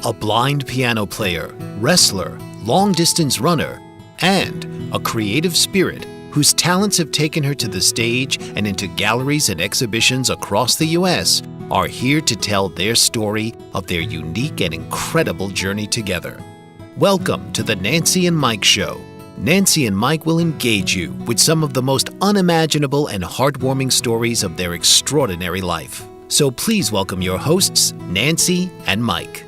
a blind piano player, wrestler, long-distance runner, and a creative spirit whose talents have taken her to the stage and into galleries and exhibitions across the U.S., are here to tell their story of their unique and incredible journey together. Welcome to the Nancy and Mike Show. Nancy and Mike will engage you with some of the most unimaginable and heartwarming stories of their extraordinary life. So please welcome your hosts, Nancy and Mike.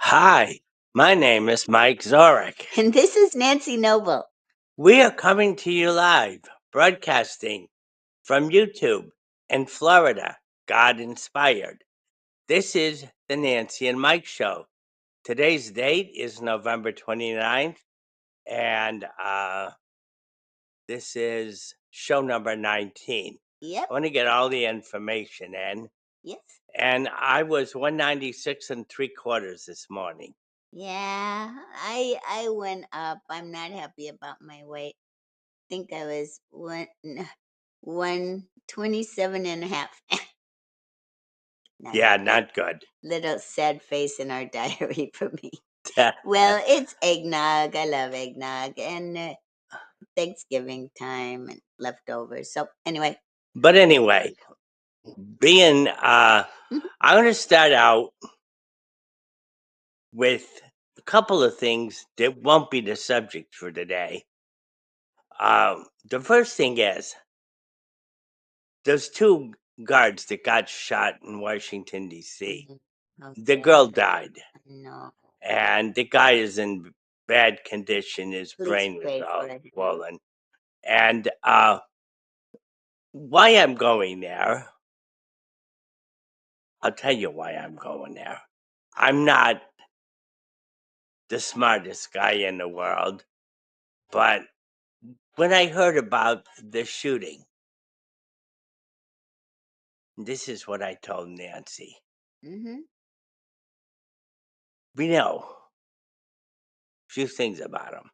Hi, my name is Mike Zorick. And this is Nancy Noble. We are coming to you live, broadcasting from YouTube in Florida, God inspired. This is the Nancy and Mike Show. Today's date is November 29th, and this is show number 19. Yep. I want to get all the information in. Yes. And I was 196 3/4 this morning. Yeah, I went up. I'm not happy about my weight. I think I was 127 and a half. Not good. Little sad face in our diary for me. Well, it's eggnog. I love eggnog and Thanksgiving time and leftovers. So anyway. But anyway, being I'm going to start out with a couple of things that won't be the subject for today. The first thing is those two guards that got shot in Washington, D.C. The girl died. No. And the guy is in bad condition. His brain Please pray is all for him. swollen. And why I'm going there, I'll tell you why I'm going there. I'm not the smartest guy in the world, but when I heard about the shooting, this is what I told Nancy. Mm-hmm. We know a few things about him.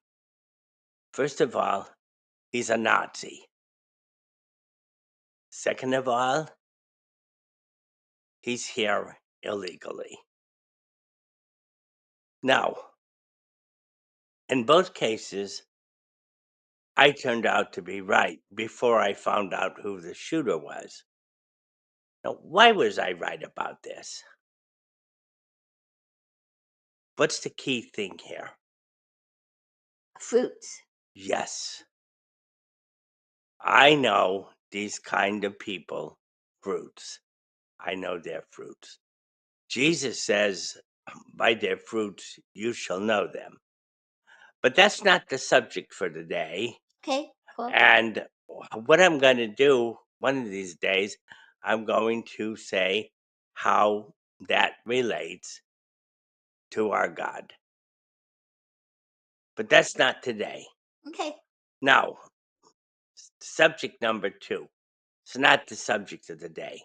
First of all, he's a Nazi. Second of all, he's here illegally. Now, in both cases, I turned out to be right before I found out who the shooter was. Now, why was I right about this? What's the key thing here? Fruits. Yes. I know these kind of people, fruits. I know their fruits. Jesus says, by their fruits you shall know them. But that's not the subject for today. Okay, cool. And what I'm going to do one of these days, I'm going to say how that relates to our God. But that's not today. Okay. Now, subject number 2. It's not the subject of the day.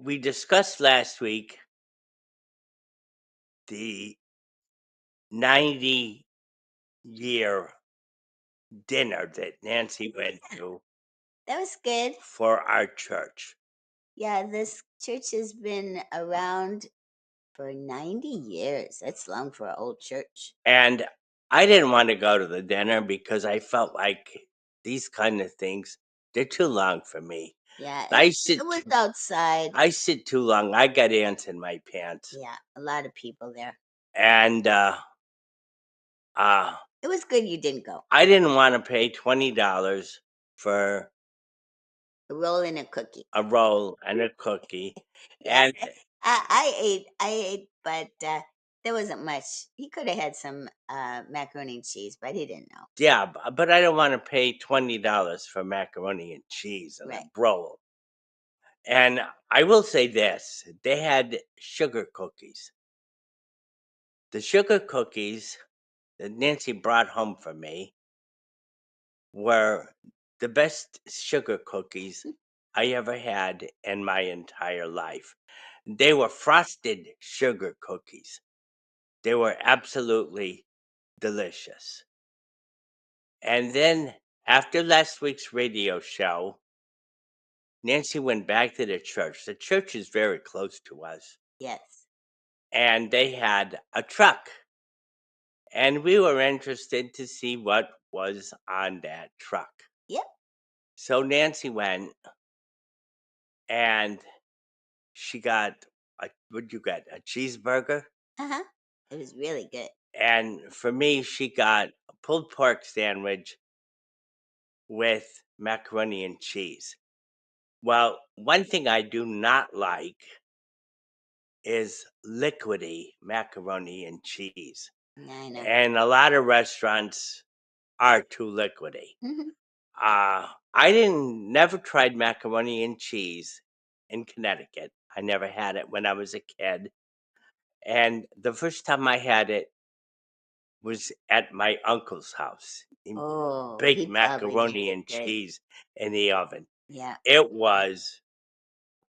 We discussed last week the 90-year dinner that Nancy went to. That was good. For our church. Yeah, this church has been around for 90 years. That's long for an old church. And I didn't want to go to the dinner because I felt like these kind of things, they're too long for me. Yeah, it was outside. I sit too long. I got ants in my pants. Yeah, a lot of people there. And it was good you didn't go. I didn't want to pay $20 for a roll and a cookie. A roll and a cookie. Yeah, and I ate, but there wasn't much. He could have had some macaroni and cheese, but he didn't know. Yeah, but I don't want to pay $20 for macaroni and cheese and a roll. And I will say this, they had sugar cookies. The sugar cookies that Nancy brought home for me were the best sugar cookies I ever had in my entire life. They were frosted sugar cookies. They were absolutely delicious. And then After last week's radio show, Nancy went back to the church. The church is very close to us. Yes. And they had a truck. And we were interested to see what was on that truck. Yep. So Nancy went and she got what'd you get? A cheeseburger? Uh-huh. It was really good. And for me, she got a pulled pork sandwich with macaroni and cheese. Well, one thing I do not like is liquidy macaroni and cheese. I know. And a lot of restaurants are too liquidy. Mhm. I never tried macaroni and cheese in Connecticut. I never had it when I was a kid. And the first time I had it was at my uncle's house. He Oh, baked he probably made macaroni it and good. cheese in the oven. Yeah. It was,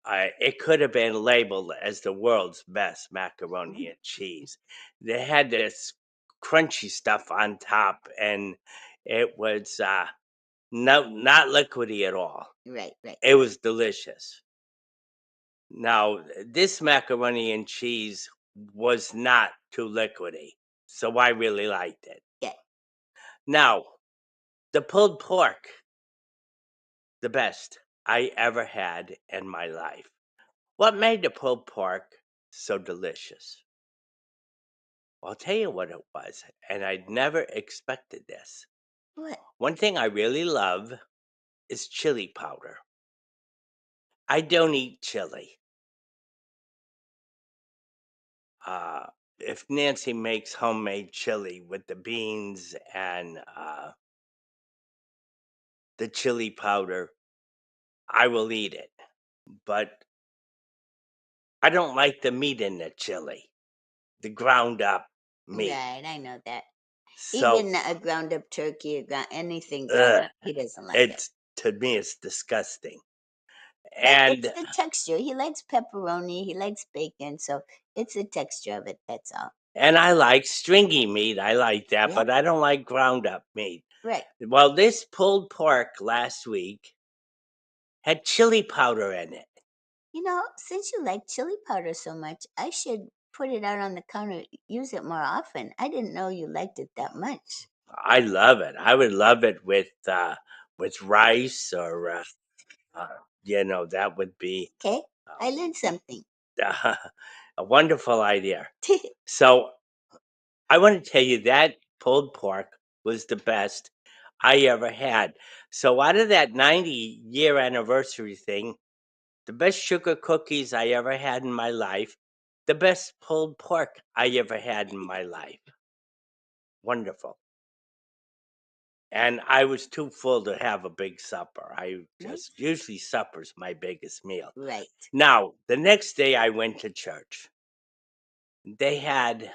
it could have been labeled as the world's best macaroni and cheese. They had this crunchy stuff on top, and it was not liquidy at all. Right, right. It was delicious. Now, this macaroni and cheese was not too liquidy, so I really liked it. Yeah. Now, the pulled pork, the best I ever had in my life. What made the pulled pork so delicious? I'll tell you what it was, and I'd never expected this. What? One thing I really love is chili powder. I don't eat chili. If Nancy makes homemade chili with the beans and the chili powder, I will eat it. But I don't like the meat in the chili, the ground up meat. Right, I know that. So, Even a ground up turkey or anything ground ugh, up, he doesn't like it. it's to me, it's disgusting. But And it's the texture. He likes pepperoni, he likes bacon, so it's the texture of it, that's all. I like stringy meat. I like that, Yeah, but I don't like ground up meat. right. Well, this pulled pork last week had chili powder in it. You know, since you like chili powder so much, I should put it out on the counter, use it more often. I didn't know you liked it that much. I love it. I would love it with rice or that would be Okay? uh, I learned something. a wonderful idea. So I want to tell you that pulled pork was the best I ever had. So out of that 90-year anniversary thing, the best sugar cookies I ever had in my life, the best pulled pork I ever had in my life. Wonderful. And I was too full to have a big supper. I Nice. just usually supper's my biggest meal. Right. Now, the next day I went to church. They had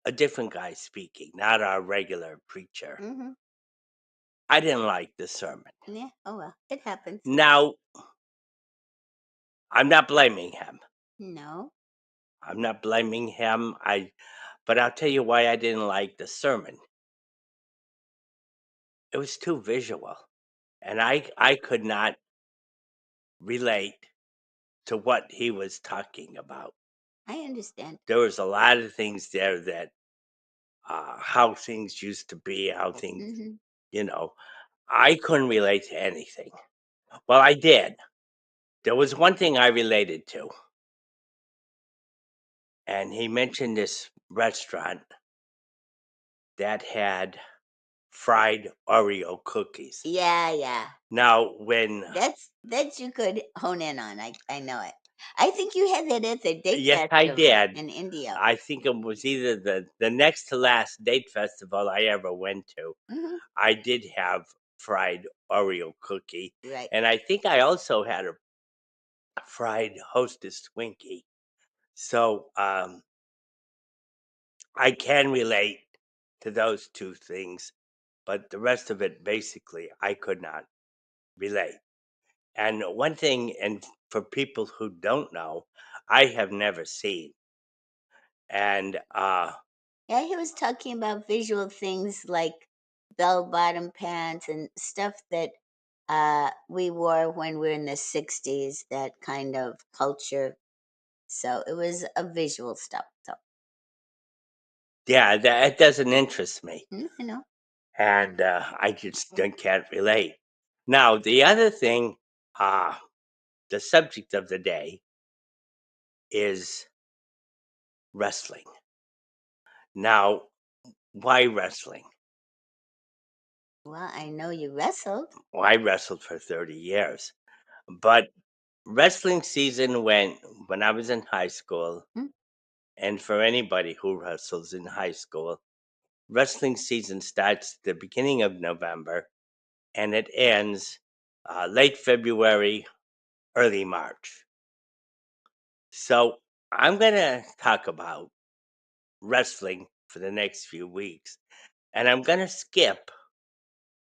a different guy speaking, not our regular preacher. Mm-hmm. I didn't like the sermon. Yeah. Oh well, it happens. Now, I'm not blaming him. No. I'm not blaming him. But I'll tell you why I didn't like the sermon. It was too visual, and I could not relate to what he was talking about. I understand. There was a lot of things there that how things used to be, how things, Mm-hmm. you know, I couldn't relate to anything. Well, I did. There was one thing I related to, and he mentioned this restaurant that had fried Oreo cookies. Yeah, yeah. Now, when That's you could hone in on. I know it. I think you had that at the date yes, I festival did. in India. I think it was either the next to last date festival I ever went to. Mm-hmm. I did have fried Oreo cookie, Right. and I think I also had a fried Hostess Twinkie. So I can relate to those two things, but the rest of it, basically, I could not relate. And one thing, and for people who don't know, I have never seen, and Yeah, he was talking about visual things like bell-bottom pants and stuff that we wore when we were in the 60s, that kind of culture. So it was a visual stuff. So, Yeah, that doesn't interest me. I know. And I just can't relate. Now, the other thing, the subject of the day is wrestling. Now, why wrestling? Well, I know you wrestled. Well, I wrestled for 30 years, but wrestling season went when I was in high school. Hmm? And for anybody who wrestles in high school, wrestling season starts the beginning of November and it ends late February, early March. So I'm going to talk about wrestling for the next few weeks. And I'm going to skip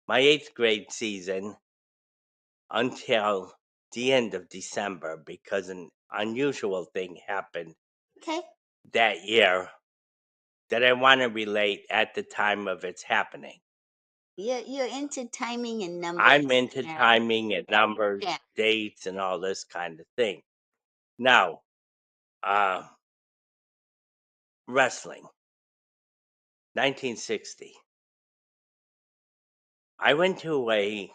my 8th grade season until the end of December because an unusual thing happened Okay. that year that I want to relate at the time of its happening. You're into timing and numbers. I'm into Yeah. timing and numbers, Yeah. dates, and all this kind of thing. Now, wrestling, 1960. I went to a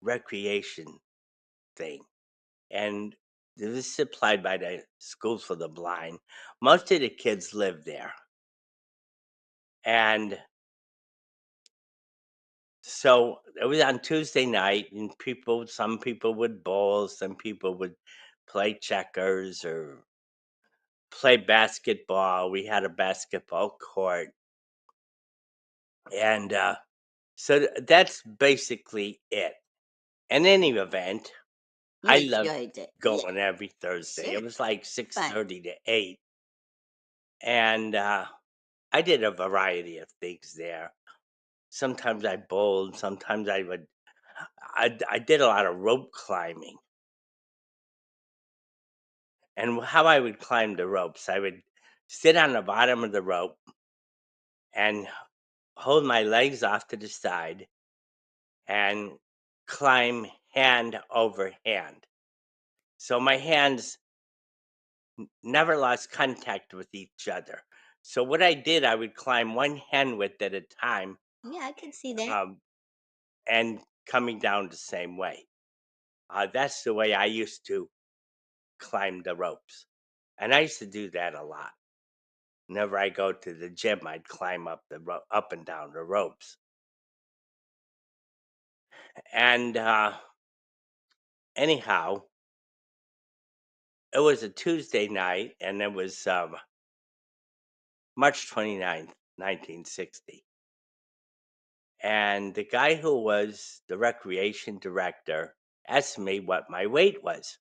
recreation thing, and this is supplied by the Schools for the Blind. Most of the kids live there. And so it was on Tuesday night, and some people would bowl, some people would play checkers or play basketball. We had a basketball court. And so that's basically it. In any event, You I loved enjoyed it. Yeah. going every Thursday. Sure. It was like Fun. 6:30 to 8. And I did a variety of things there. Sometimes I bowled, sometimes I did a lot of rope climbing. And how I would climb the ropes, I would sit on the bottom of the rope and hold my legs off to the side and climb hand over hand. So my hands never lost contact with each other. So what I did, I would climb one hand width at a time, Yeah, I can see that. and coming down the same way. That's the way I used to climb the ropes. And I used to do that a lot. Whenever I go to the gym, I'd climb up and down the ropes. And anyhow, it was a Tuesday night, and it was March 29th, 1960. And the guy who was the recreation director asked me what my weight was.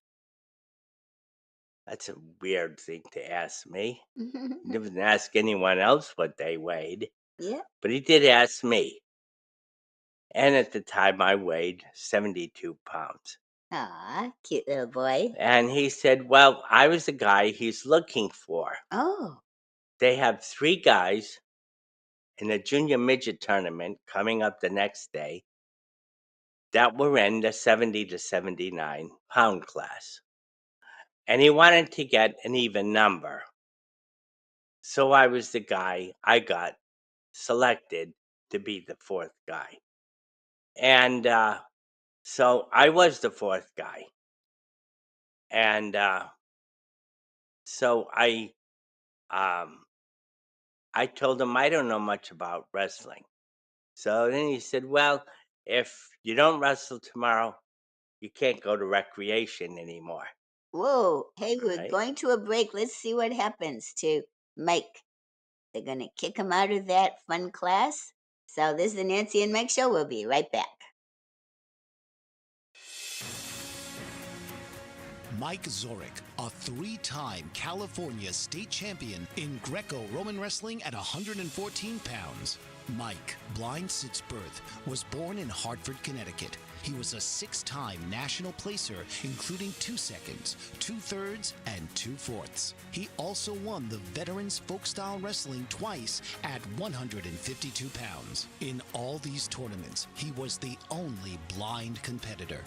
That's a weird thing to ask me. He didn't ask anyone else what they weighed, Yeah. but he did ask me. And at the time, I weighed 72 pounds. Aw, cute little boy. And he said, well, I was the guy he's looking for. Oh. They have 3 guys in a junior midget tournament coming up the next day that were in the 70 to 79 pound class. And he wanted to get an even number. So I was the guy I got selected to be the 4th guy. And so I was the 4th guy. And so um, I told him I don't know much about wrestling. So then he said, well, if you don't wrestle tomorrow, you can't go to recreation anymore. Whoa. Hey, we're Right? going to a break. Let's see what happens to Mike. They're going to kick him out of that fun class. So this is the Nancy and Mike Show. We'll be right back. Mike Zorick, a 3-time California state champion in Greco-Roman wrestling at 114 pounds. Mike, blind since birth, was born in Hartford, Connecticut. He was a 6-time national placer, including 2 seconds, 2 thirds, and 2 fourths. He also won the Veterans Folk-Style Wrestling twice at 152 pounds. In all these tournaments, he was the only blind competitor.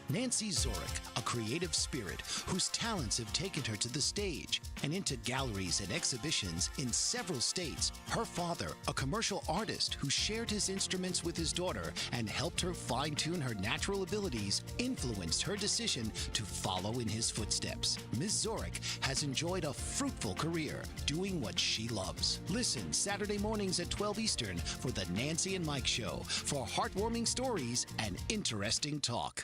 Nancy Zorick, a creative spirit whose talents have taken her to the stage and into galleries and exhibitions in several states. Her father, a commercial artist who shared his instruments with his daughter and helped her fine-tune her natural abilities, influenced her decision to follow in his footsteps. Ms. Zorick has enjoyed a fruitful career doing what she loves. Listen Saturday mornings at 12 Eastern for the Nancy and Mike Show for heartwarming stories and interesting talk.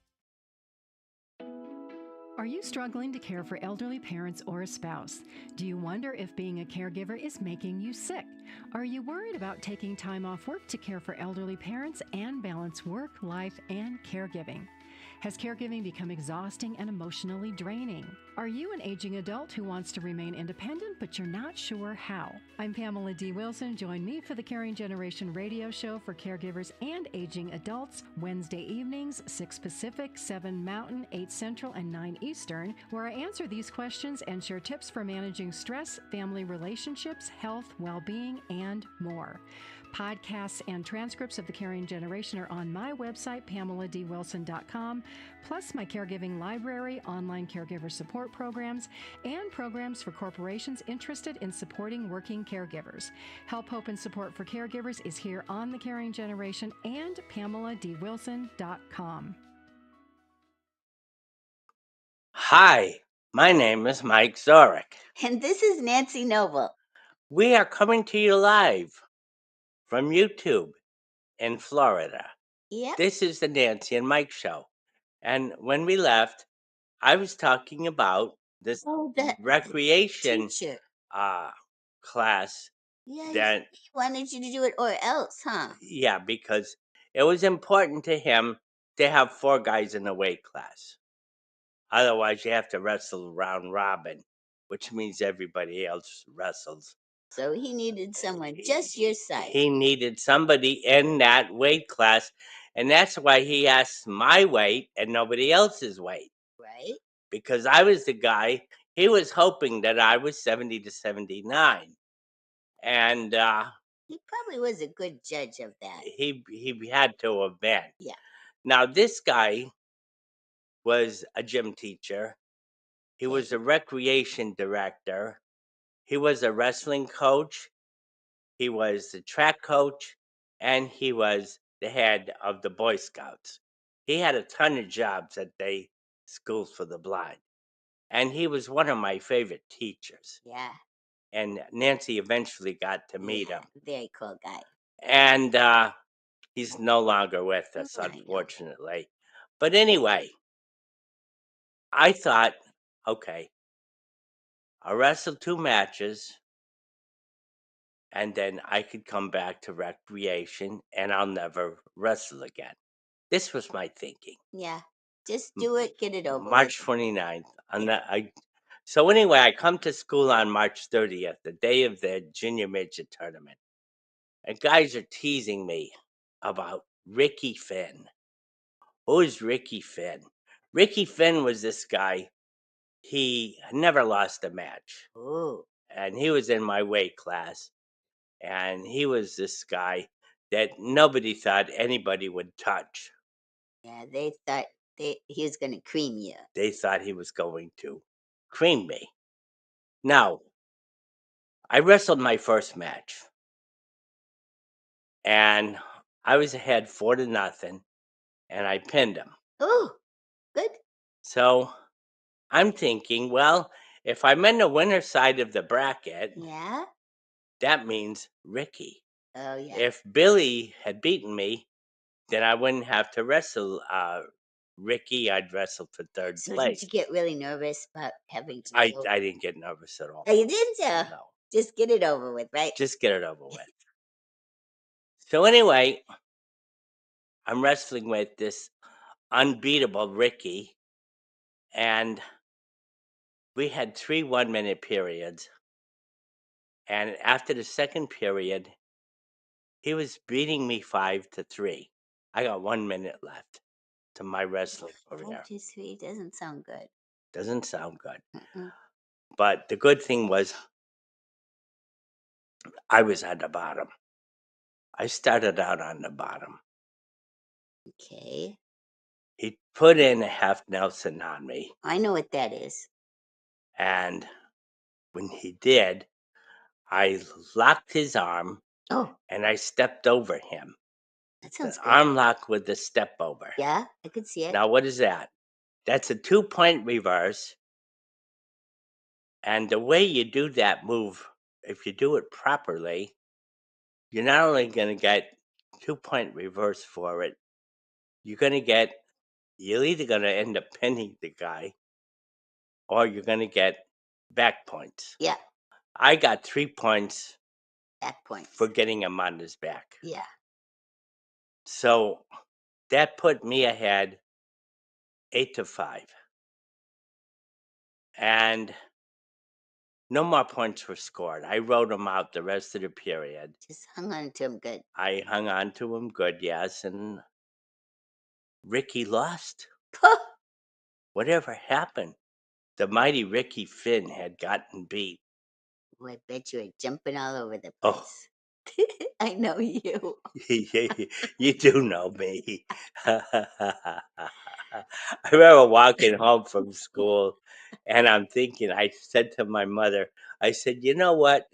Are you struggling to care for elderly parents or a spouse? Do you wonder if being a caregiver is making you sick? Are you worried about taking time off work to care for elderly parents and balance work, life, and caregiving? Has caregiving become exhausting and emotionally draining? Are you an aging adult who wants to remain independent, but you're not sure how? I'm Pamela D. Wilson. Join me for the Caring Generation radio show for caregivers and aging adults, Wednesday evenings, 6 Pacific, 7 Mountain, 8 Central, and 9 Eastern, where I answer these questions and share tips for managing stress, family relationships, health, well-being, and more. Podcasts and transcripts of The Caring Generation are on my website, PamelaDWilson.com, plus my caregiving library, online caregiver support programs, and programs for corporations interested in supporting working caregivers. Help, hope, and support for caregivers is here on The Caring Generation and PamelaDWilson.com. Hi, my name is Mike Zorick. And this is Nancy Noble. We are coming to you live from YouTube in Florida. Yep. This is the Nancy and Mike Show. And when we left, I was talking about this recreation class. Yeah, that he wanted you to do it or else, huh? Yeah, because it was important to him to have 4 guys in the weight class. Otherwise, you have to wrestle round robin, which means everybody else wrestles. So he needed someone just your size. He needed somebody in that weight class, and that's why he asked my weight and nobody else's weight. Right. Because I was the guy, he was hoping that I was 70 to 79. And he probably was a good judge of that. He had to have been. Yeah. Now, this guy was a gym teacher. He was a recreation director. He was a wrestling coach. He was the track coach, and he was the head of the Boy Scouts. He had a ton of jobs at the schools for the blind, and he was one of my favorite teachers. Yeah. And Nancy eventually got to meet him. Very cool guy. And he's no longer with us, unfortunately. But anyway, I thought, okay, I'll wrestle 2 matches, and then I could come back to recreation, and I'll never wrestle again. This was my thinking. Yeah. Just do it, get it over March 29th. So anyway, I come to school on March 30th, the day of the junior midget tournament. And guys are teasing me about Ricky Finn. Who is Ricky Finn? Ricky Finn was this guy. He never lost a match. Ooh. And he was in my weight class. And he was this guy that nobody thought anybody would touch. Yeah, they thought he was going to cream you. They thought he was going to cream me. Now, I wrestled my first match. And I was ahead 4-0. And I pinned him. Oh, good. So I'm thinking, well, if I'm in the winner's side of the bracket, yeah, that means Ricky. Oh, yeah. If Billy had beaten me, then I wouldn't have to wrestle Ricky. I'd wrestle for 3rd So place. did you get really nervous about having to I didn't get nervous at all. Oh, you didn't? No. Just get it over with, right? Just get it over with. So anyway, I'm wrestling with this unbeatable Ricky, and we had 3 1-minute periods. And after the second period, he was beating me 5-3. I got 1 minute left to my wrestling career. 43 doesn't sound good. Doesn't sound good. Mm-mm. But the good thing was I was at the bottom. I started out on the bottom. Okay. He put in a half Nelson on me. I know what that is. And when he did, I locked his arm. Oh. And I stepped over him. That sounds The good. arm lock with the step over. Yeah, I could see it. Now, what is that? That's a 2-point reverse. And the way you do that move, if you do it properly, you're not only going to get 2-point reverse for it, you're either going to end up pinning the guy or you're going to get back points. Yeah. I got 3 points back points for getting him on his back. Yeah. So that put me ahead 8-5. And no more points were scored. I rode him out the rest of the period. Just hung on to him good. I hung on to him good, yes, and Ricky lost. Whatever happened? The mighty Ricky Finn had gotten beat. Oh, I bet you were jumping all over the Oh. place. I know you. You do know me. I remember walking home from school, and I'm thinking, I said to my mother, I said, you know what?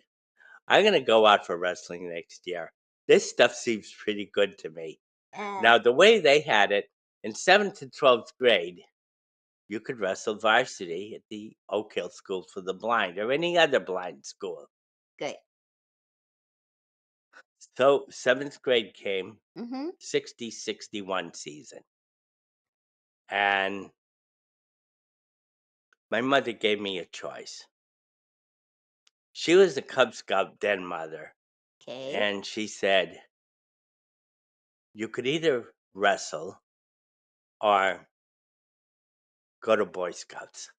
I'm going to go out for wrestling next year. This stuff seems pretty good to me. Now, the way they had it, in 7th to 12th grade, you could wrestle varsity at the Oak Hill School for the Blind or any other blind school. Good. So 7th grade came, Mm-hmm. 60-61 season. And my mother gave me a choice. She was the Cub Scout den mother. Okay. And she said, you could either wrestle or go to Boy Scouts.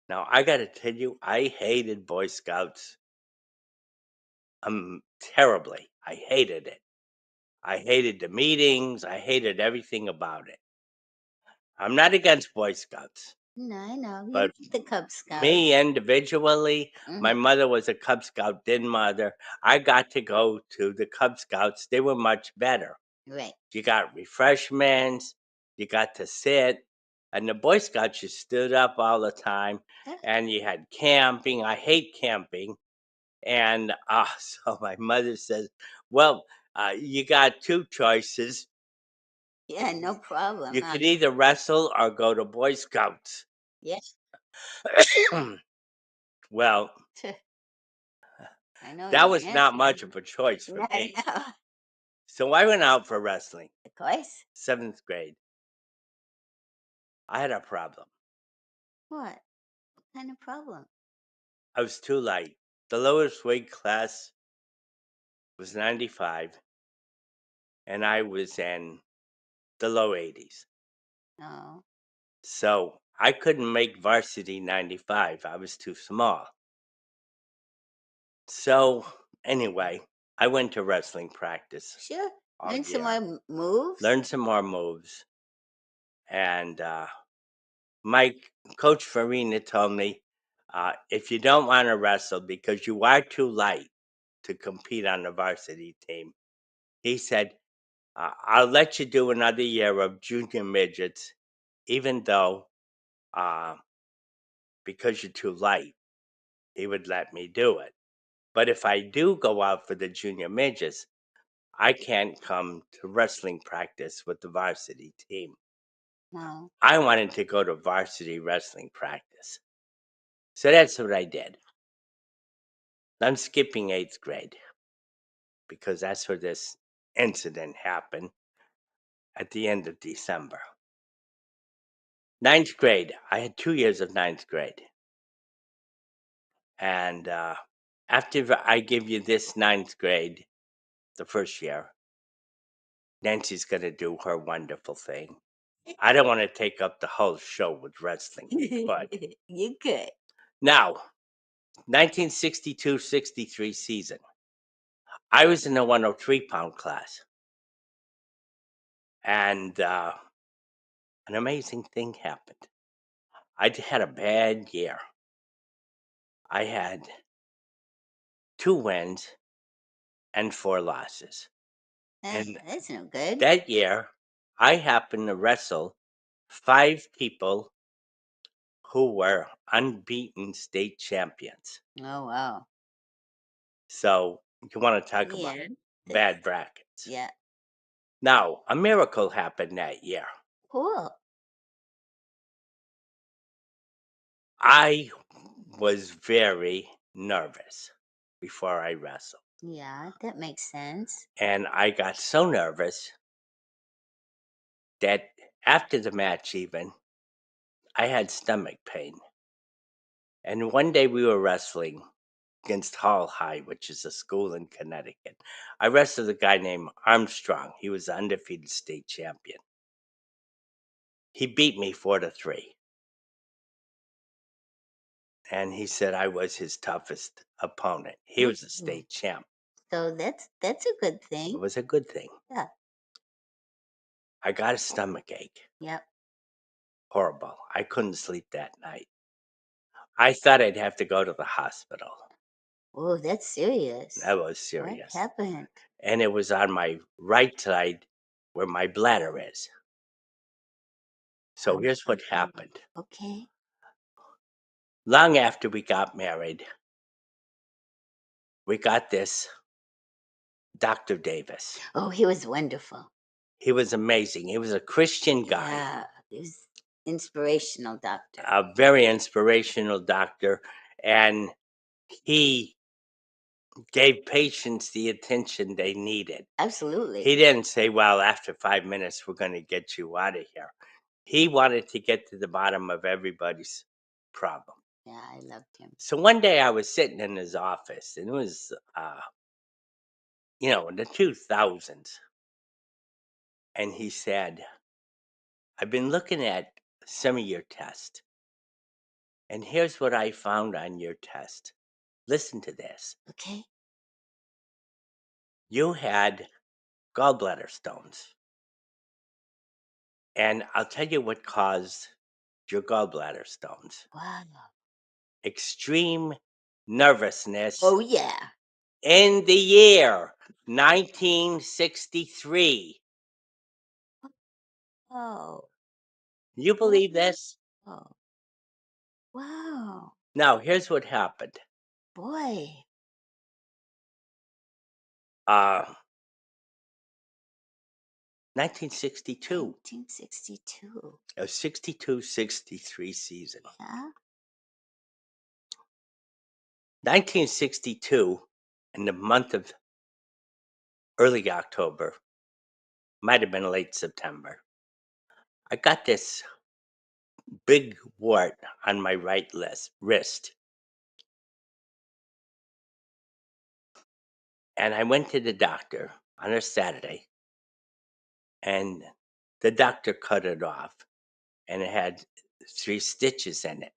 Now, I got to tell you, I hated Boy Scouts terribly. I hated it. I hated the meetings. I hated everything about it. I'm not against Boy Scouts. No, I know. But You're the Cub Scout. Me individually, my mother was a Cub Scout den mother. I got to go to the Cub Scouts. They were much better. Right. You got refreshments. You got to sit. And the Boy Scouts, you stood up all the time. And you had camping. I hate camping. And so my mother says, well, you got 2 choices. Yeah, no problem. You could either wrestle or go to Boy Scouts. Yes. Well, I know that was not much of a choice for me. So I went out for wrestling. Of course. 7th grade. I had a problem. What? What kind of problem? I was too light. The lowest weight class was 95, and I was in the low 80s. Oh. So I couldn't make varsity 95. I was too small. So anyway, I went to wrestling practice. Sure. all Learn some year. more moves. Learn some more moves. And my coach Farina told me, if you don't want to wrestle because you are too light to compete on the varsity team, he said, I'll let you do another year of junior midgets, even though because you're too light, he would let me do it. But if I do go out for the junior midgets, I can't come to wrestling practice with the varsity team. No. I wanted to go to varsity wrestling practice. So that's what I did. I'm skipping 8th grade because that's where this incident happened at the end of December. 9th grade, I had 2 years of 9th grade. And after I give you this 9th grade, the first year, Nancy's going to do her wonderful thing. I don't want to take up the whole show with wrestling, but you could. Now, 1962-63 season. I was in the 103-pound class. And an amazing thing happened. I had a bad year. I had 2 wins and 4 losses. And That's no good. that year, I happened to wrestle 5 people who were unbeaten state champions. Oh, wow. So, you wanna talk about Yeah. bad brackets. Yeah. Now, a miracle happened that year. Cool. I was very nervous before I wrestled, Yeah, that makes sense. and I got so nervous that after the match even, I had stomach pain. And one day we were wrestling against Hall High, which is a school in Connecticut. I wrestled a guy named Armstrong. He was the undefeated state champion. He beat me 4-3. And he said I was his toughest opponent. He was a state champ. So that's a good It thing. was a good thing. Yeah. I got a stomach ache. Yep. Horrible. I couldn't sleep that night. I thought I'd have to go to the hospital. Oh, that's serious. That was What serious. happened? And it was on my right side where my bladder is. So here's what happened. Okay. Long after we got married, we got this Dr. Davis. Oh, he was wonderful. He was amazing. He was a Christian guy, Yeah, he was inspirational doctor. a very inspirational doctor, and he gave patients the attention they needed. Absolutely. He didn't say, well, after 5 minutes, we're going to get you out of here. He wanted to get to the bottom of everybody's problem. Yeah, I loved him. So one day I was sitting in his office, and it was, in the 2000s. And he said, I've been looking at some of your tests, and here's what I found on your test. Listen to this. Okay. You had gallbladder stones. And I'll tell you what caused your gallbladder stones. Wow. Extreme nervousness Oh, yeah. in the year 1963. Oh. You believe this? Oh. Wow. Now, here's what happened. Boy. 1962. 1962. A 62-63 season. Yeah. 1962, in the month of early October, might have been late September, I got this big wart on my right wrist. And I went to the doctor on a Saturday, and the doctor cut it off, and it had 3 stitches in it.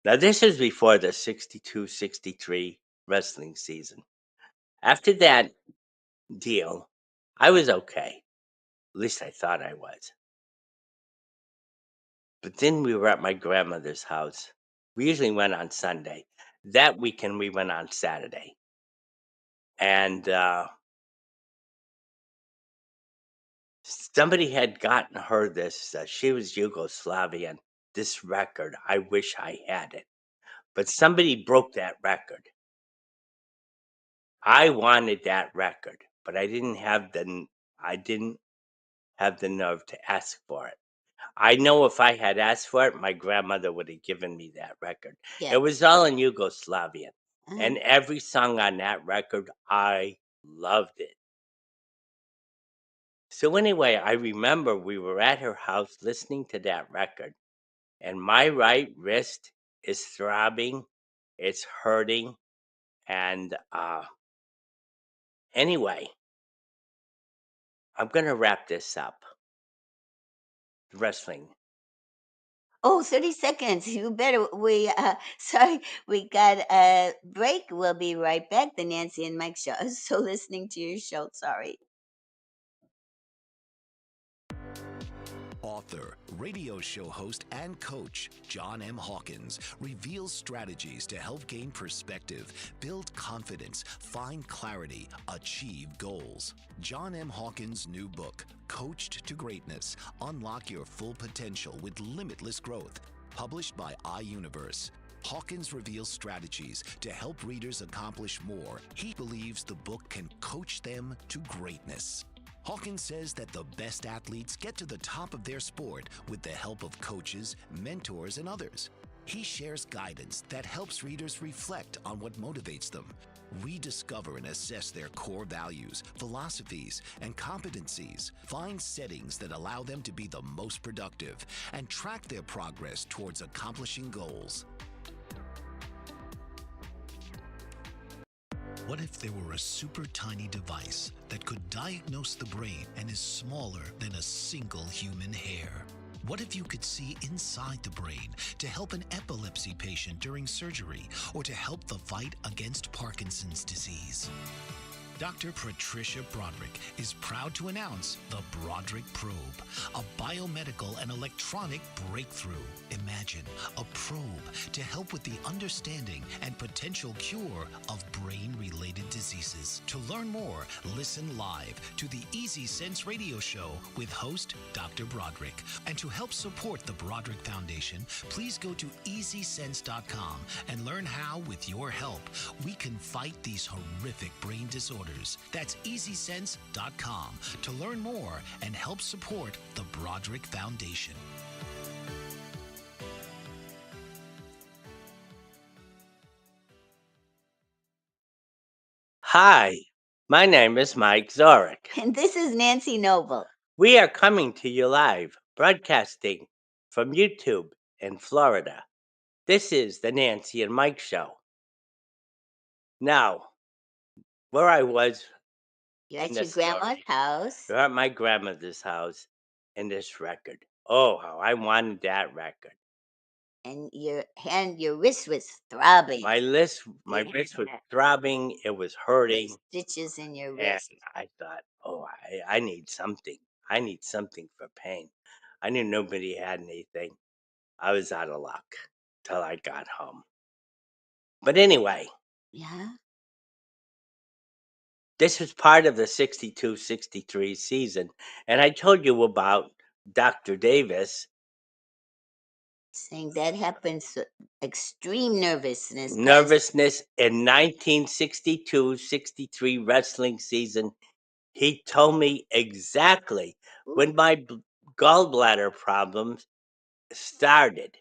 Now, this is before the 62-63 wrestling season. After that deal, I was okay. At least I thought I was. But then we were at my grandmother's house. We usually went on Sunday. That weekend, we went on Saturday. And somebody had gotten her this, she was Yugoslavian, this record. I wish I had it. But somebody broke that record. I wanted that record, but I didn't have the nerve to ask for it. I know if I had asked for it, my grandmother would have given me that record. Yeah. It was all in Yugoslavian. And Uh-huh. every song on that record, I loved it. So anyway, I remember we were at her house listening to that record, and my right wrist is throbbing, it's hurting, and anyway, I'm gonna wrap this up. Wrestling. Oh, 30 seconds. You better. Sorry, we got a break. We'll be right back. The Nancy and Mike show. So listening to your show. Sorry. Author, radio show host, and coach John M. Hawkins reveals strategies to help gain perspective, build confidence, find clarity, achieve goals. John M. Hawkins' new book, Coached to Greatness: Unlock Your Full Potential with Limitless Growth, published by iUniverse. Hawkins reveals strategies to help readers accomplish more. He believes the book can coach them to greatness. Hawkins says that the best athletes get to the top of their sport with the help of coaches, mentors, and others. He shares guidance that helps readers reflect on what motivates them, rediscover and assess their core values, philosophies, and competencies, find settings that allow them to be the most productive, and track their progress towards accomplishing goals. What if there were a super tiny device that could diagnose the brain and is smaller than a single human hair? What if you could see inside the brain to help an epilepsy patient during surgery or to help the fight against Parkinson's disease? Dr. Patricia Broderick is proud to announce the Broderick Probe, a biomedical and electronic breakthrough. Imagine a probe to help with the understanding and potential cure of brain-related diseases. To learn more, listen live to the Easy Sense radio show with host Dr. Broderick. And to help support the Broderick Foundation, please go to EasySense.com and learn how, with your help, we can fight these horrific brain disorders. That's EasySense.com to learn more and help support the Broderick Foundation. Hi, my name is Mike Zorick. And this is Nancy Noble. We are coming to you live, broadcasting from YouTube in Florida. This is the Nancy and Mike Show. Now, where I was You're at in your this grandma's story, house. we're at my grandmother's house in this record. Oh, how I wanted that record. And your wrist was throbbing. My wrist was throbbing. It was hurting. Stitches in your And wrist. I thought, oh, I need something. I need something for pain. I knew nobody had anything. I was out of luck till I got home. But anyway, Yeah. this was part of the 62-63 season. And I told you about Dr. Davis. Saying that happens, extreme nervousness. Nervousness in 1962-63 wrestling season. He told me exactly when my gallbladder problems started.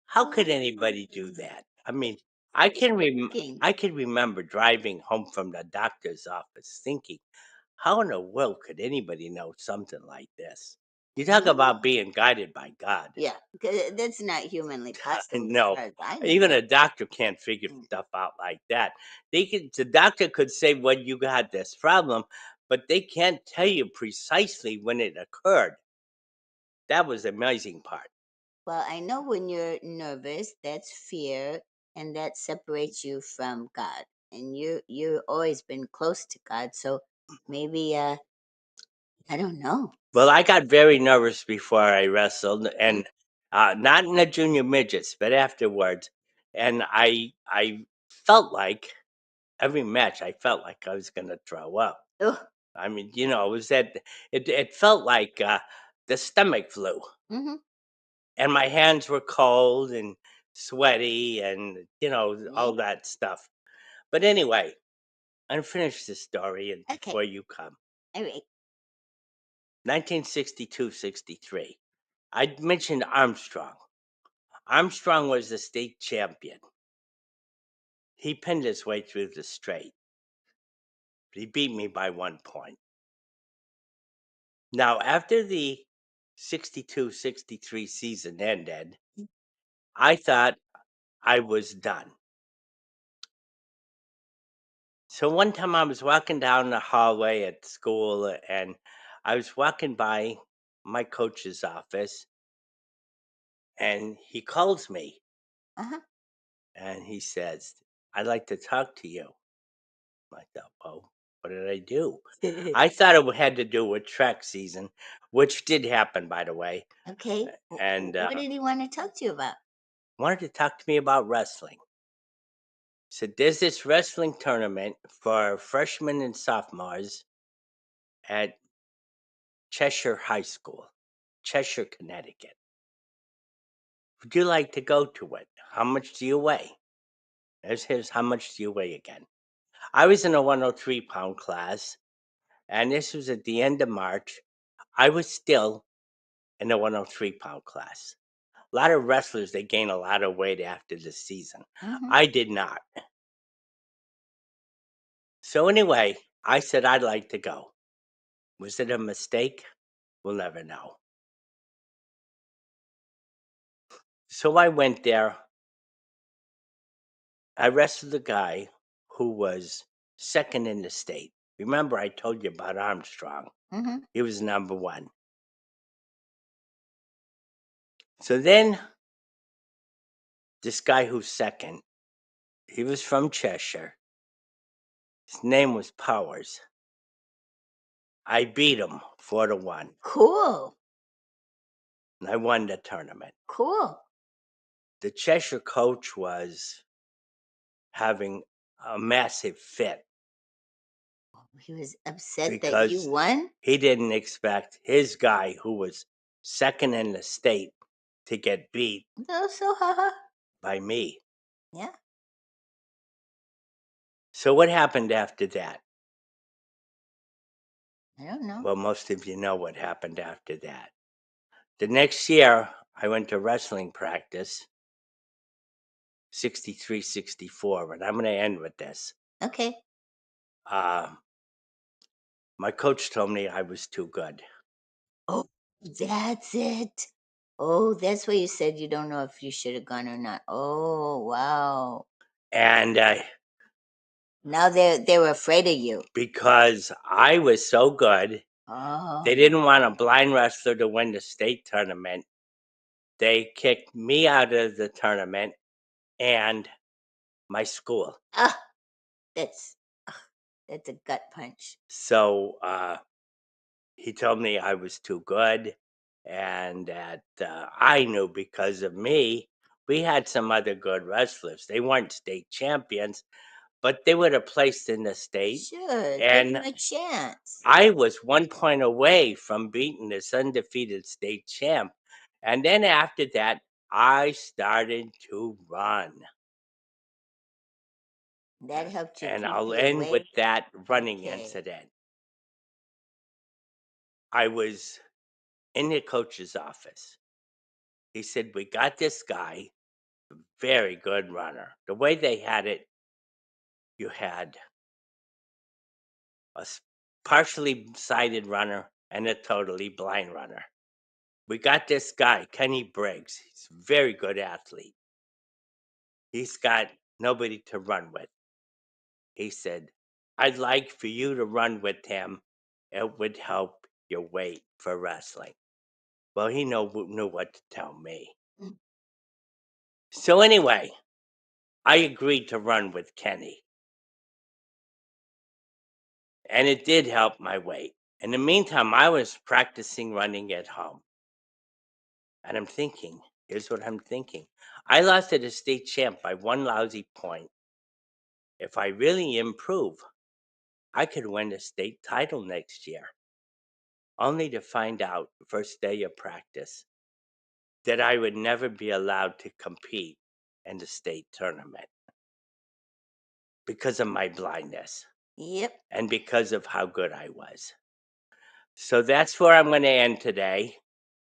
How could anybody do that? I mean, I can remember driving home from the doctor's office thinking, how in the world could anybody know something like this? You talk about being guided by God. Yeah, because that's not humanly possible. No, as far as I know. even a doctor can't figure stuff out like that. The doctor could say, well, you got this problem, but they can't tell you precisely when it occurred. That was the amazing part. Well, I know when you're nervous, that's fear, and that separates you from God. And you've always been close to God, so maybe I don't know. Well, I got very nervous before I wrestled, and not in the junior midgets, but afterwards. And I felt like every match, I felt like I was going to throw up. Ugh. I mean, it was it felt like the stomach flu. Mm-hmm. And my hands were cold and sweaty and, all that stuff. But anyway, I'll finish this story and Okay. before you come. All right. 1962-63. I mentioned Armstrong. Armstrong was the state champion. He pinned his way through the straight. He beat me by 1 point. Now, after the 62-63 season ended, I thought I was done. So one time I was walking down the hallway at school and I was walking by my coach's office and he calls me Uh-huh. and he says, I'd like to talk to you. I thought, oh, What did I do? I thought it had to do with track season, which did happen, by the way. Okay. And What did he want to talk to you about? wanted to talk to me about wrestling. So there's this wrestling tournament for freshmen and sophomores at Cheshire High School, Cheshire, Connecticut. Would you like to go to it? How much do you weigh? Here's how much do you weigh again. I was in a 103-pound class, and this was at the end of March. I was still in the 103-pound class. A lot of wrestlers, they gain a lot of weight after the season. Mm-hmm. I did not. So anyway, I said I'd like to go. Was it a mistake? We'll never know. So I went there. I wrestled the guy who was second in the state. Remember, I told you about Armstrong. Mm-hmm. He was number one. So then this guy who's second, he was from Cheshire. His name was Powers. I beat him 4-1. Cool. And I won the tournament. Cool. The Cheshire coach was having a massive fit. He was upset that you Because won? he didn't expect his guy, who was second in the state, to get beat No, so haha. by me. Yeah. So what happened after that? I don't know. Well, most of you know what happened after that. The next year, I went to wrestling practice, 63, 64, and I'm going to end with this. Okay. My coach told me I was too good. Oh, that's it. Oh, that's why you said you don't know if you should have gone or not. Oh, wow. And Now they were afraid of you. because I was so good, Oh. they didn't want a blind wrestler to win the state tournament. They kicked me out of the tournament and my school. Ah, that's a gut punch. So he told me I was too good, and that I knew because of me. We had some other good wrestlers. They weren't state champions, but they would have placed in the state. Sure, give And him a chance. I was 1 point away from beating this undefeated state champ. And then after that, I started to run. That helped you And keep I'll your end with weight. that running Okay. incident. I was in the coach's office. He said, "We got this guy, very good runner." The way they had it, you had a partially sighted runner and a totally blind runner. We got this guy, Kenny Briggs. He's a very good athlete. He's got nobody to run with. He said, "I'd like for you to run with him. It would help your weight for wrestling." Well, he knew what to tell me. Mm. So anyway, I agreed to run with Kenny. And it did help my weight. In the meantime, I was practicing running at home. And I'm thinking, here's what I'm thinking. I lost to the state champ by one lousy point. If I really improve, I could win the state title next year. Only to find out, first day of practice, that I would never be allowed to compete in the state tournament because of my blindness Yep. and because of how good I was. So that's where I'm going to end today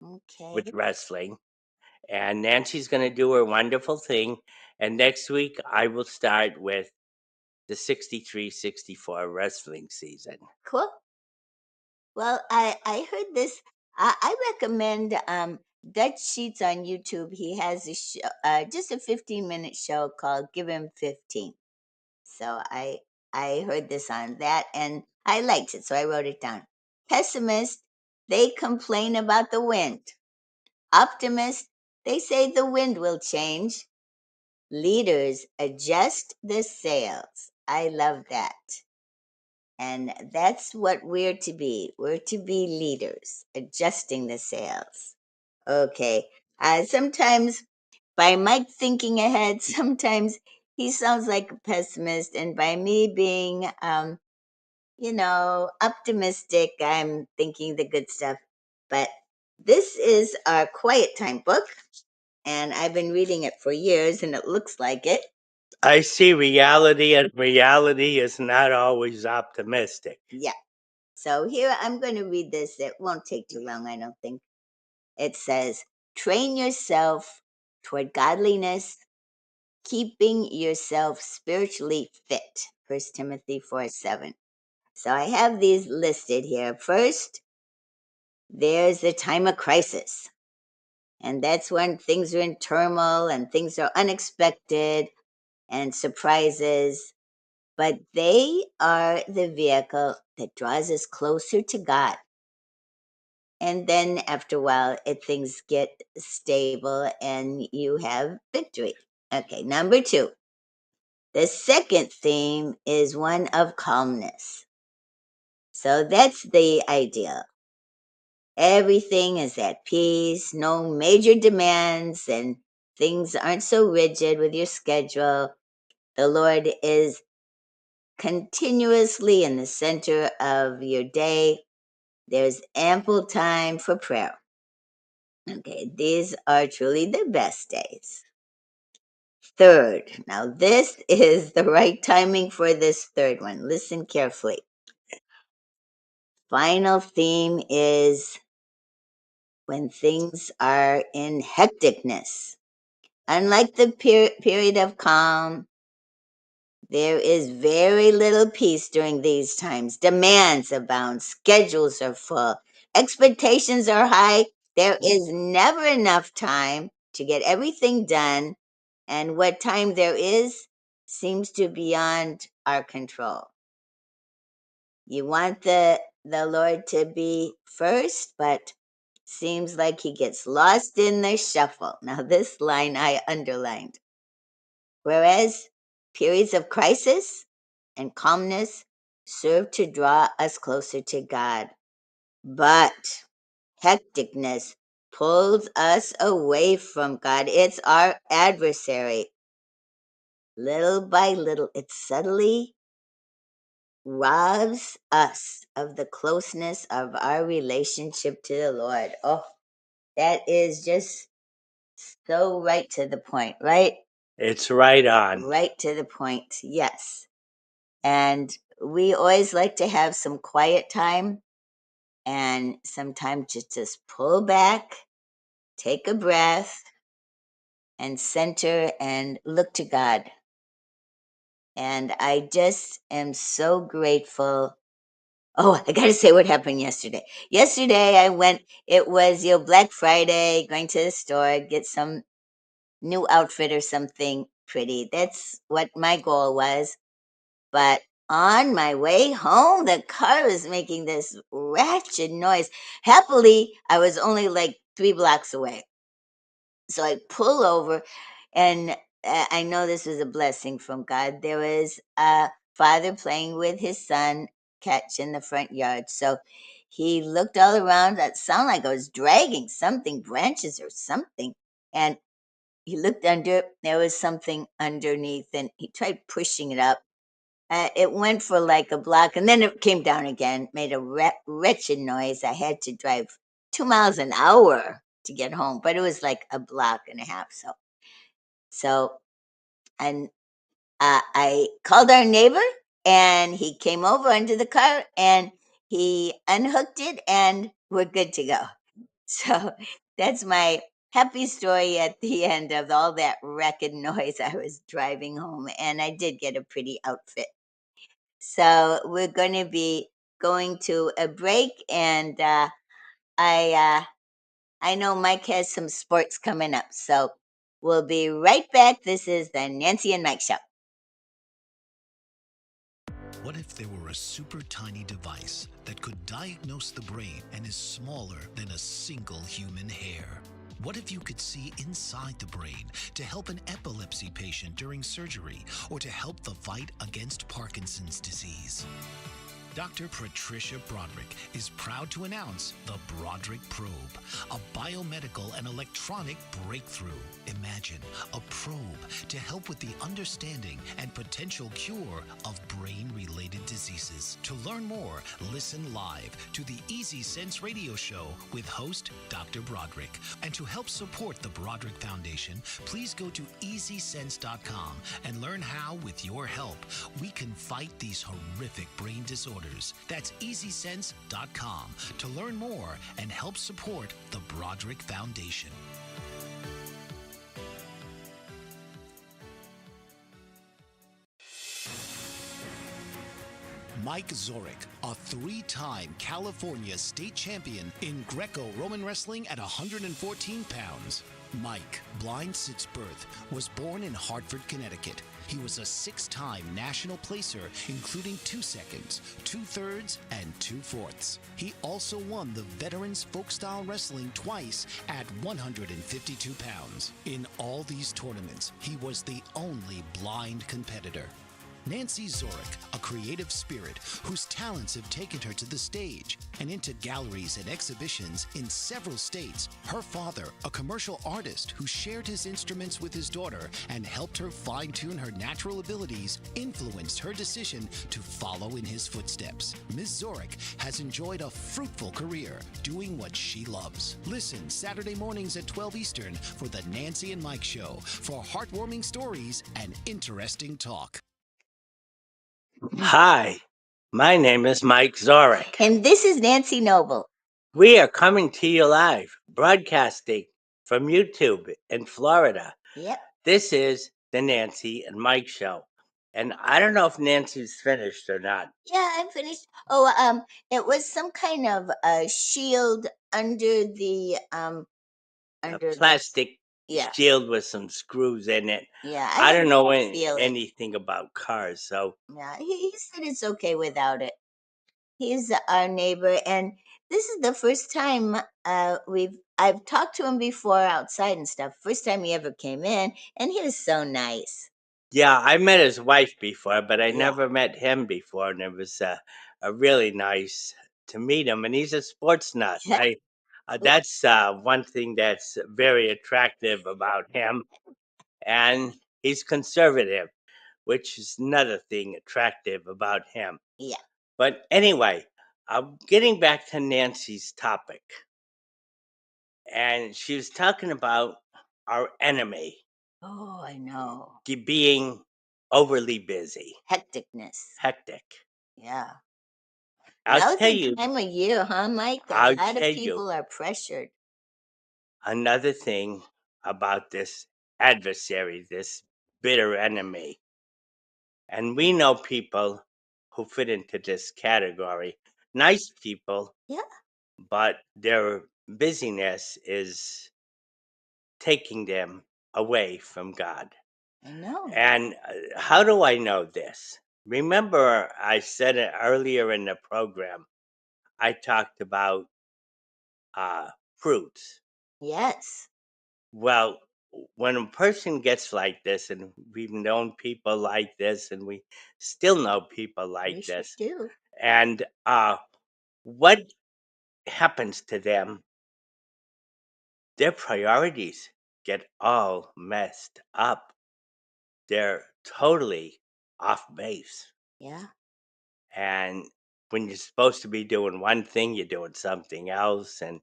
Okay. with wrestling. And Nancy's going to do her wonderful thing. And next week, I will start with the 63-64 wrestling season. Cool. Well, I heard this. I recommend Dutch Sheets on YouTube. He has a show, just a 15-minute show called Give Him 15. So I heard this on that and I liked it, so I wrote it down. Pessimists, they complain about the wind. Optimists, they say the wind will change. Leaders adjust the sails. I love that. And that's what we're to be. We're to be leaders, adjusting the sails. Okay. Sometimes by Mike thinking ahead, sometimes he sounds like a pessimist. And by me being, optimistic, I'm thinking the good stuff. But this is our quiet time book. And I've been reading it for years, and it looks like it. I see reality, and reality is not always optimistic. Yeah. So here I'm going to read this. It won't take too long, I don't think. It says, train yourself toward godliness, keeping yourself spiritually fit. 1 Timothy 4:7. So I have these listed here. First, there's the time of crisis. And that's when things are in turmoil and things are unexpected and surprises. But they are the vehicle that draws us closer to God. And then after a while, things get stable and you have victory. Okay, number 2. The second theme is one of calmness. So that's the ideal. Everything is at peace, no major demands, and things aren't so rigid with your schedule. The Lord is continuously in the center of your day. There's ample time for prayer. Okay, these are truly the best days. Third, now this is the right timing for this third one. Listen carefully. Final theme is when things are in hecticness. Unlike the period of calm, there is very little peace during these times. Demands abound, schedules are full, expectations are high. There is never enough time to get everything done, and what time there is seems to be beyond our control. You want the Lord to be first, but seems like he gets lost in the shuffle. Now this line I underlined. Whereas periods of crisis and calmness serve to draw us closer to God. But hecticness pulls us away from God. It's our adversary. Little by little, it subtly robs us of the closeness of our relationship to the Lord. Oh, that is just so right to the point, right? It's right on. Right to the point, yes. And we always like to have some quiet time and sometimes just pull back, take a breath, and center and look to God. And I just am so grateful. Oh, I got to say what happened yesterday. Yesterday I went, it was, Black Friday, going to the store, get some new outfit or something pretty. That's what my goal was. But on my way home, the car was making this ratchet noise. Happily, I was only like 3 blocks away. So I pull over, and I know this was a blessing from God. There was a father playing with his son, Catch, in the front yard. So he looked all around. That sounded like I was dragging something, branches or something. And he looked under, there was something underneath, and he tried pushing it up. It went for like a block, and then it came down again, made a wretched noise. I had to drive 2 miles an hour to get home, but it was like a block and a half. So, and I called our neighbor, and he came over under the car, and he unhooked it, and we're good to go. So that's my happy story at the end of all that racket noise. I was driving home, and I did get a pretty outfit. So we're going to be going to a break, and I know Mike has some sports coming up, so we'll be right back. This is the Nancy and Mike Show. What if there were a super tiny device that could diagnose the brain and is smaller than a single human hair? What if you could see inside the brain to help an epilepsy patient during surgery or to help the fight against Parkinson's disease? Dr. Patricia Broderick is proud to announce the Broderick Probe, a biomedical and electronic breakthrough. Imagine a probe to help with the understanding and potential cure of brain-related diseases. To learn more, listen live to the Easy Sense radio show with host Dr. Broderick. And to help support the Broderick Foundation, please go to EasySense.com and learn how, with your help, we can fight these horrific brain disorders. That's EasySense.com to learn more and help support the Broderick Foundation. Mike Zorick, a three-time California state champion in Greco-Roman wrestling at 114 pounds. Mike, blind since birth, was born in Hartford, Connecticut. He was a six-time national placer, including 2 seconds, 2/3, and 2/4. He also won the Veterans Folk-Style Wrestling twice at 152 pounds. In all these tournaments, he was the only blind competitor. Nancy Zorick, a creative spirit whose talents have taken her to the stage and into galleries and exhibitions in several states. Her father, a commercial artist who shared his instruments with his daughter and helped her fine-tune her natural abilities, influenced her decision to follow in his footsteps. Ms. Zorick has enjoyed a fruitful career doing what she loves. Listen Saturday mornings at 12 Eastern for the Nancy and Mike Show for heartwarming stories and interesting talk. Hi, my name is Mike Zorick. And this is Nancy Noble. We are coming to you live, broadcasting from YouTube in Florida. Yep. This is the Nancy and Mike Show. And I don't know if Nancy's finished or not. Yeah, I'm finished. Oh, it was some kind of shield under the A plastic yeah. shield with some screws in it. Yeah, I don't know feel it. anything about cars, so Yeah, he said it's okay without it. He's our neighbor, and this is the first time I've talked to him before outside and stuff. First time he ever came in, and he was so nice. yeah, I met his wife before, but I Yeah. never met him before, and it was a really nice to meet him. And he's a sports nut. That's one thing that's very attractive about him. And he's conservative, which is another thing attractive about him. Yeah. But anyway, getting back to Nancy's topic, and she was talking about our enemy Oh, I know. being overly busy, Hecticness. hectic. Yeah. I'll Now's tell the you, time of year, huh, Mike? A I'll lot of tell you people are pressured. another thing about this adversary, this bitter enemy. And we know people who fit into this category. Nice people, Yeah. but their busyness is taking them away from God. I know. And how do I know this? Remember, I said it earlier in the program, I talked about fruits. Yes. Well, when a person gets like this, and we've known people like this, and we still know people like We sure this, do. and what happens to them? Their priorities get all messed up. They're totally off base. Yeah. And when you're supposed to be doing one thing, you're doing something else. And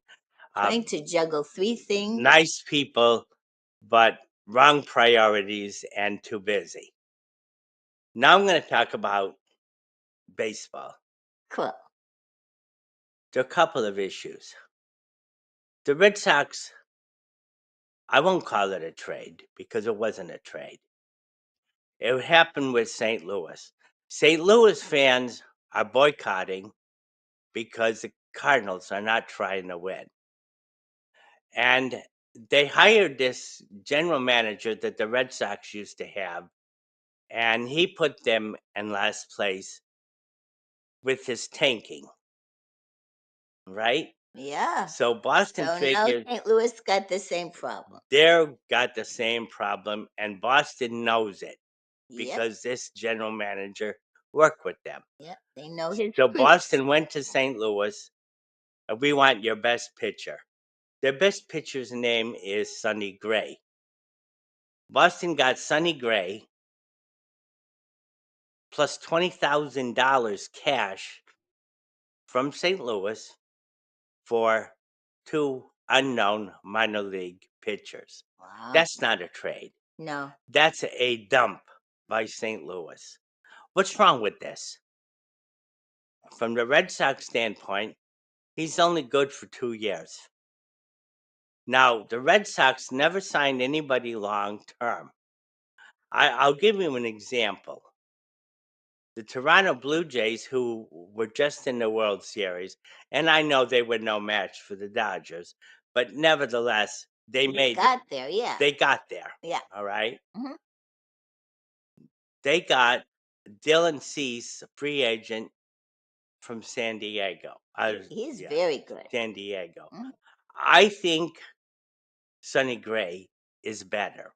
Trying to juggle 3 things. nice people, but wrong priorities and too busy. Now I'm going to talk about baseball. Cool. There are a couple of issues. The Red Sox, I won't call it a trade because it wasn't a trade. It happened with St. Louis. St. Louis fans are boycotting because the Cardinals are not trying to win. And they hired this general manager that the Red Sox used to have, and he put them in last place with his tanking. Right? Yeah. So Boston So now figures St. Louis got the same problem. they've got the same problem, and Boston knows it Yep. because this general manager work with them. Yep, they know his So tricks. Boston went to St. Louis. We want your best pitcher. Their best pitcher's name is Sonny Gray. Boston got Sonny Gray plus $20,000 cash from St. Louis for 2 unknown minor league pitchers. Wow. That's not a trade. No. That's a dump by St. Louis. What's wrong with this? From the Red Sox standpoint, he's only good for 2 years. Now, the Red Sox never signed anybody long term. I'll give you an example. The Toronto Blue Jays, who were just in the World Series, and I know they were no match for the Dodgers, but nevertheless, they got there, yeah. They got there. Yeah. All right. Mhm. They got Dylan Cease, a free agent from San Diego. He's very good. San Diego. Mhm. I think Sonny Gray is better,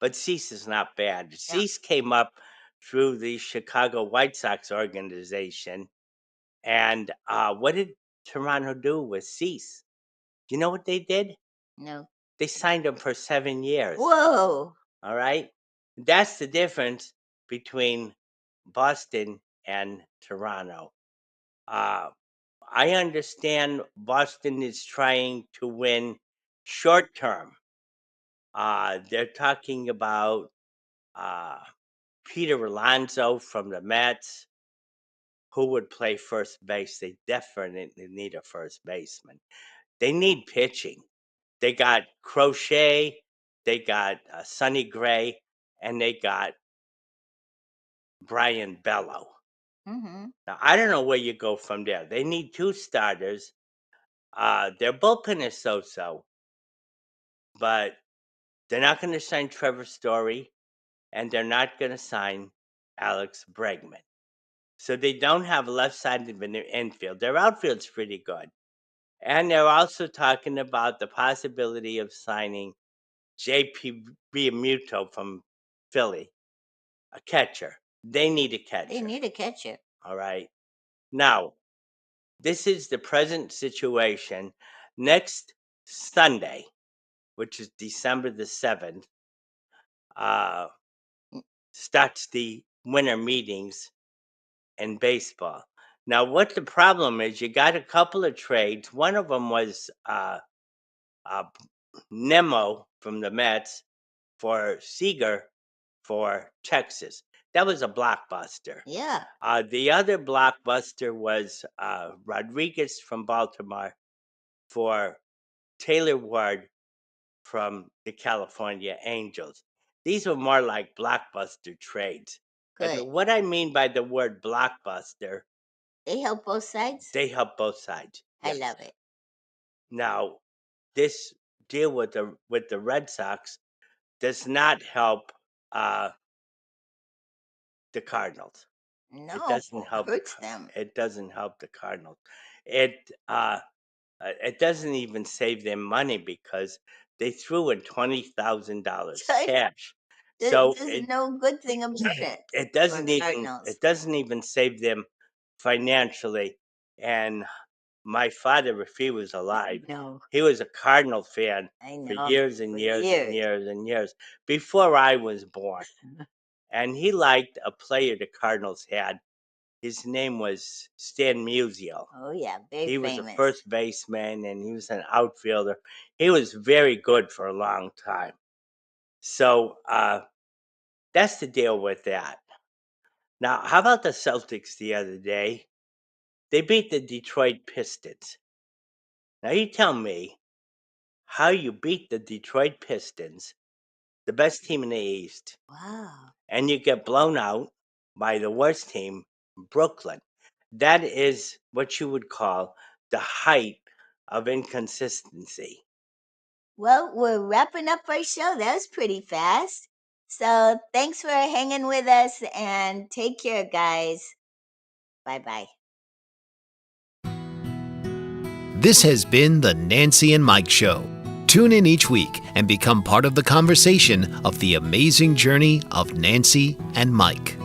but Cease is not bad. Yeah. Cease came up through the Chicago White Sox organization, and what did Toronto do with Cease? Do you know what they did? No. They signed him for 7 years. Whoa. All right? That's the difference between Boston and Toronto. I understand Boston is trying to win short term. They're talking about Peter Alonso from the Mets, who would play first base. They definitely need a first baseman. They need pitching. They got Crochet, they got Sonny Gray, and they got Brian Bello. Mm-hmm. Now, I don't know where you go from there. They need 2 starters. Their bullpen is so-so, but they're not going to sign Trevor Story, and they're not going to sign Alex Bregman. So they don't have a left side in their infield. Their outfield's pretty good. And they're also talking about the possibility of signing J.P. Realmuto from Philly, a catcher. They need a catcher. They need a catcher. All right. Now, this is the present situation. Next Sunday, which is December the 7th, starts the winter meetings in baseball. Now, what the problem is, you got a couple of trades. One of them was Nemo from the Mets for Seager for Texas. That was a blockbuster. Yeah. The other blockbuster was Rodriguez from Baltimore for Taylor Ward from the California Angels. These were more like blockbuster trades. Good. And what I mean by the word blockbuster, they help both sides? They help both sides. I Yes. love it. Now, this deal with the Red Sox does not help the Cardinals. No, It doesn't help hurts them. It doesn't help the Cardinals. It doesn't even save them money because they threw in $20,000 cash. So there's no good thing about it. it doesn't even Cardinals. it doesn't even save them financially. And my father, if he was alive, No. he was a Cardinal fan I for know. years and For years years. and years and years before I was born. And he liked a player the Cardinals had. His name was Stan Musial. Oh yeah, very He famous. was a first baseman and he was an outfielder. He was very good for a long time. So that's the deal with that. Now, how about the Celtics the other day? They beat the Detroit Pistons. Now, you tell me how you beat the Detroit Pistons, the best team in the East, Wow. and you get blown out by the worst team, Brooklyn. That is what you would call the height of inconsistency. Well, we're wrapping up our show. That was pretty fast. So thanks for hanging with us and take care, guys. Bye-bye. This has been the Nancy and Mike Show. Tune in each week and become part of the conversation of the amazing journey of Nancy and Mike.